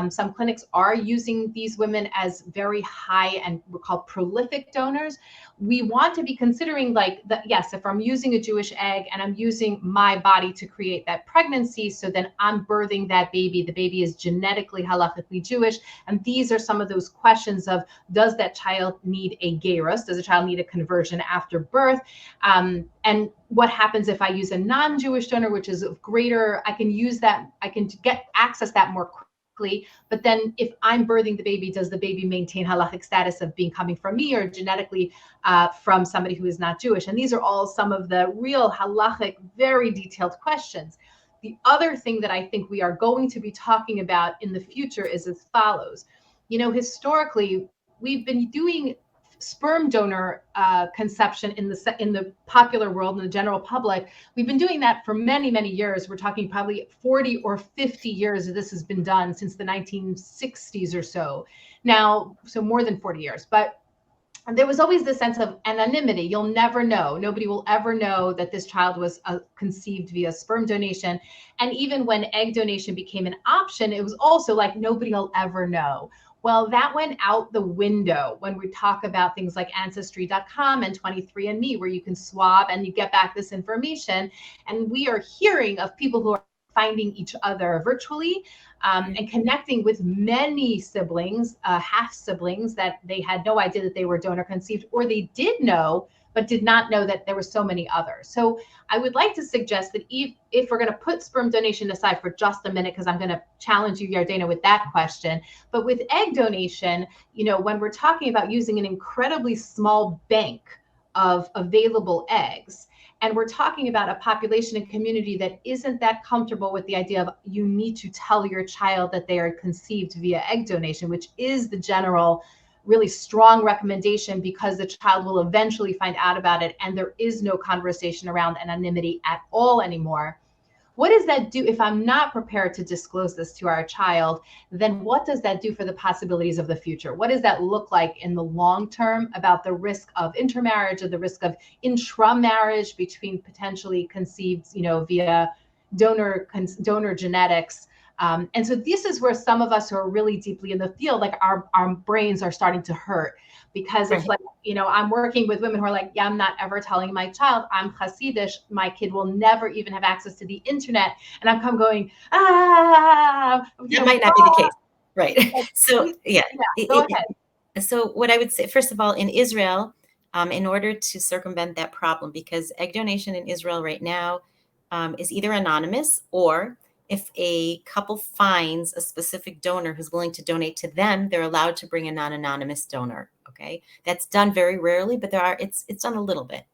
Some clinics are using these women as very high and we're called prolific donors. We want to be considering yes, if I'm using a Jewish egg and I'm using my body to create that pregnancy, so then I'm birthing that baby. The baby is genetically, halachically Jewish. And these are some of those questions of, does that child need a gerus? Does a child need a conversion after birth? And what happens if I use a non-Jewish donor, which is greater, I can use that, I can access that more quickly. But then if I'm birthing the baby, does the baby maintain halachic status of being coming from me or genetically from somebody who is not Jewish? And these are all some of the real halachic, very detailed questions. The other thing that I think we are going to be talking about in the future is as follows. Historically, we've been doing sperm donor conception in the popular world, in the general public. We've been doing that for many, many years. We're talking probably 40 or 50 years that this has been done, since the 1960s or so. Now, so more than 40 years. But there was always this sense of anonymity. You'll never know. Nobody will ever know that this child was conceived via sperm donation. And even when egg donation became an option, it was also like nobody will ever know. Well, that went out the window when we talk about things like Ancestry.com and 23andMe, where you can swab and you get back this information. And we are hearing of people who are finding each other virtually and connecting with many siblings, half siblings, that they had no idea that they were donor conceived, or they did know, but did not know that there were so many others. So I would like to suggest that if we're going to put sperm donation aside for just a minute, because I'm going to challenge you, Yardena, with that question, but with egg donation, when we're talking about using an incredibly small bank of available eggs, and we're talking about a population and community that isn't that comfortable with the idea of you need to tell your child that they are conceived via egg donation, which is the general really strong recommendation, because the child will eventually find out about it and there is no conversation around anonymity at all anymore. What does that do if I'm not prepared to disclose this to our child? Then what does that do for the possibilities of the future? What does that look like in the long term about the risk of intermarriage, or the risk of intramarriage between potentially conceived, via donor genetics? And so this is where some of us who are really deeply in the field, like our brains are starting to hurt, because it's like, I'm working with women who are like, yeah, I'm not ever telling my child I'm Hasidish. My kid will never even have access to the internet. And I'm going, that might not be the case. Right. So, go ahead. So what I would say, first of all, in Israel, in order to circumvent that problem, because egg donation in Israel right now is either anonymous, or if a couple finds a specific donor who's willing to donate to them, they're allowed to bring a non-anonymous donor. Okay, that's done very rarely, but it's done a little bit.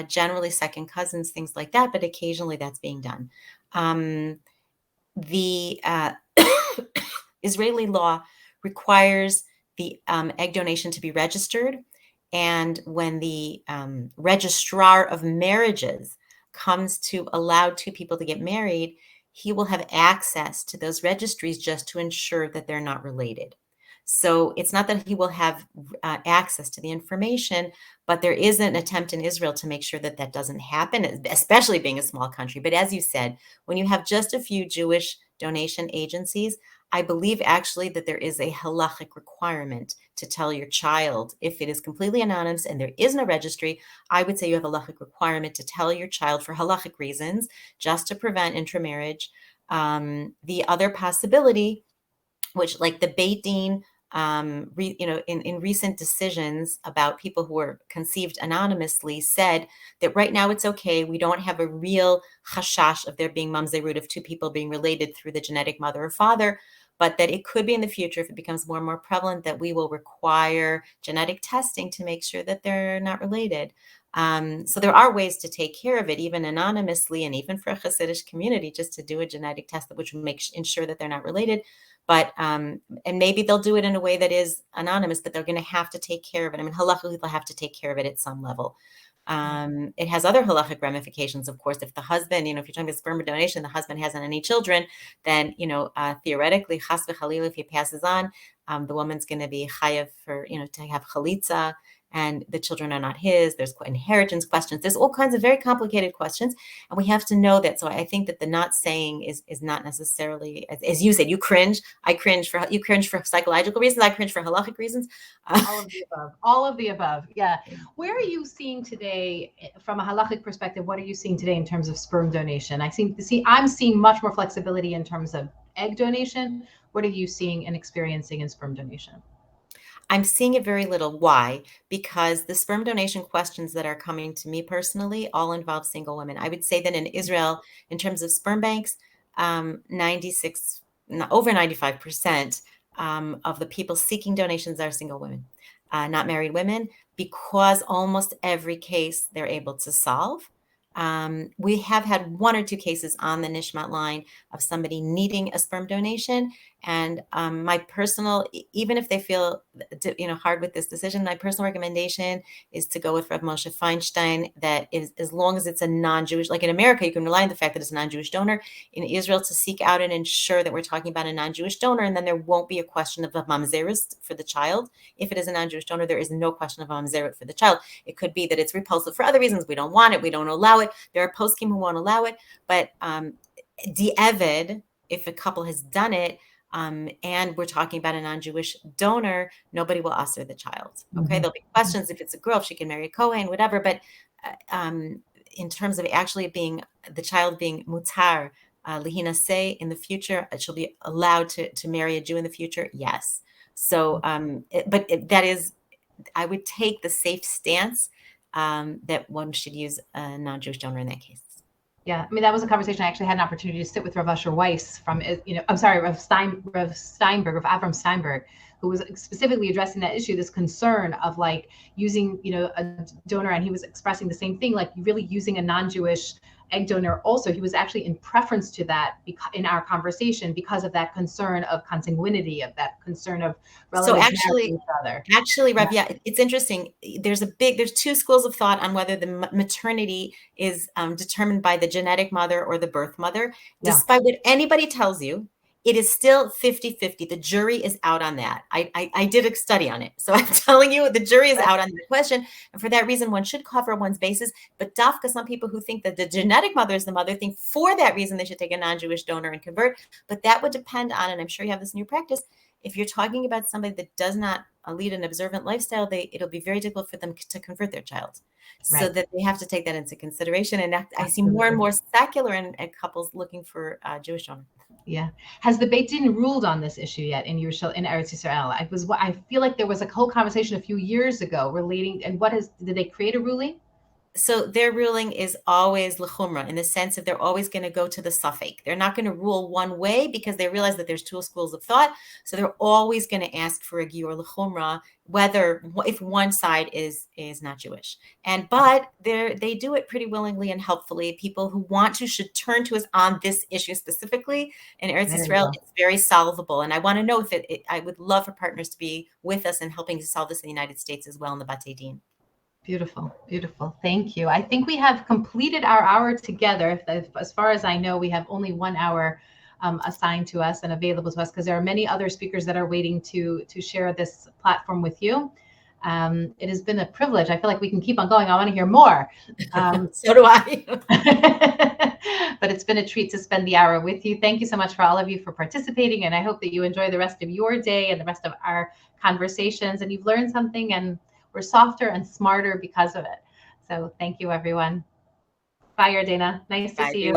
Generally second cousins, things like that, but occasionally that's being done. The Israeli law requires the egg donation to be registered. And when the registrar of marriages comes to allow two people to get married, he will have access to those registries just to ensure that they're not related. So it's not that he will have access to the information, but there is an attempt in Israel to make sure that that doesn't happen, especially being a small country. But as you said, when you have just a few Jewish donation agencies, I believe actually that there is a halachic requirement to tell your child, if it is completely anonymous and there is no registry, I would say you have a halachic requirement to tell your child for halachic reasons, just to prevent intermarriage. The other possibility, which like the Beit Din, in recent decisions about people who were conceived anonymously, said that right now it's okay. We don't have a real chashash of there being mamzerut, of two people being related through the genetic mother or father, but that it could be in the future, if it becomes more and more prevalent, that we will require genetic testing to make sure that they're not related. So there are ways to take care of it, even anonymously, and even for a Hasidic community, just to do a genetic test which will ensure that they're not related. But and maybe they'll do it in a way that is anonymous, but they're going to have to take care of it. I mean, halachically, they'll have to take care of it at some level. It has other halachic ramifications, of course. If the husband, if you're talking about sperm donation, the husband hasn't any children, then, theoretically, chas v'chalil, if he passes on, the woman's going to be chayav for, to have chalitza, and the children are not his. There's inheritance questions. There's all kinds of very complicated questions, and we have to know that. So I think that the not saying is not necessarily, as you said, you cringe. You cringe for psychological reasons. I cringe for halachic reasons. All of the above. All of the above. Yeah. Where are you seeing today, from a halachic perspective? What are you seeing today in terms of sperm donation? I'm seeing much more flexibility in terms of egg donation. What are you seeing and experiencing in sperm donation? I'm seeing it very little. Why? Because the sperm donation questions that are coming to me personally all involve single women. I would say that in Israel, in terms of sperm banks, over 95% of the people seeking donations are single women, not married women, because almost every case they're able to solve. We have had one or two cases on the Nishmat line of somebody needing a sperm donation. And my personal, even if they feel, hard with this decision, my personal recommendation is to go with Rav Moshe Feinstein, that is, as long as it's a non-Jewish, like in America, you can rely on the fact that it's a non-Jewish donor. In Israel, to seek out and ensure that we're talking about a non-Jewish donor, and then there won't be a question of a mamzerus for the child. If it is a non-Jewish donor, there is no question of mamzerut for the child. It could be that it's repulsive for other reasons. We don't want it. We don't allow it. There are poskim who won't allow it. But di'evid, if a couple has done it, and we're talking about a non-Jewish donor, nobody will usher the child. Okay, There'll be questions if it's a girl, if she can marry a Kohen, whatever. But in terms of actually being the child being mutar, lihinaseh in the future, she'll be allowed to marry a Jew in the future. Yes. So, that is, I would take the safe stance that one should use a non-Jewish donor in that case. Yeah, I mean, that was a conversation I actually had an opportunity to sit with Rav Asher Weiss from, Rav Steinberg, of Avram Steinberg, who was specifically addressing that issue, this concern of like using, a donor, and he was expressing the same thing, like really using a non-Jewish egg donor. Also, he was actually in preference to that in our conversation, because of that concern of consanguinity, of that concern of relatives marrying each other. Actually, Rav, it's interesting. There's two schools of thought on whether the maternity is determined by the genetic mother or the birth mother. Despite what anybody tells you, it is still 50-50. The jury is out on that. I did a study on it. So I'm telling you, the jury is out on the question. And for that reason, one should cover one's bases. But dafka, some people who think that the genetic mother is the mother think for that reason they should take a non-Jewish donor and convert. But that would depend on, and I'm sure you have this in your practice, if you're talking about somebody that does not lead an observant lifestyle, it'll be very difficult for them to convert their child. So Right. that they have to take that into consideration. And I see more and Absolutely. more secular and couples looking for Jewish donor. Yeah. Has the Beit Din ruled on this issue yet in Eretz Yisrael? I feel like there was a whole conversation a few years ago relating, and did they create a ruling? So their ruling is always l'chumra in the sense that they're always going to go to the suffix. They're not going to rule one way because they realize that there's two schools of thought. So they're always going to ask for a giur l'chumra, if one side is not Jewish. But they do it pretty willingly and helpfully. People who want to should turn to us on this issue specifically. In Eretz Yisrael, it's very solvable. And I want to know if I would love for partners to be with us and helping to solve this in the United States as well in the Batei Din. Beautiful, beautiful. Thank you. I think we have completed our hour together. As far as I know, we have only 1 hour assigned to us and available to us because there are many other speakers that are waiting to share this platform with you. It has been a privilege. I feel like we can keep on going. I want to hear more. So do I. But it's been a treat to spend the hour with you. Thank you so much for all of you for participating. And I hope that you enjoy the rest of your day and the rest of our conversations and you've learned something and we're softer and smarter because of it. So thank you, everyone. Bye, Yardena. Nice to see you.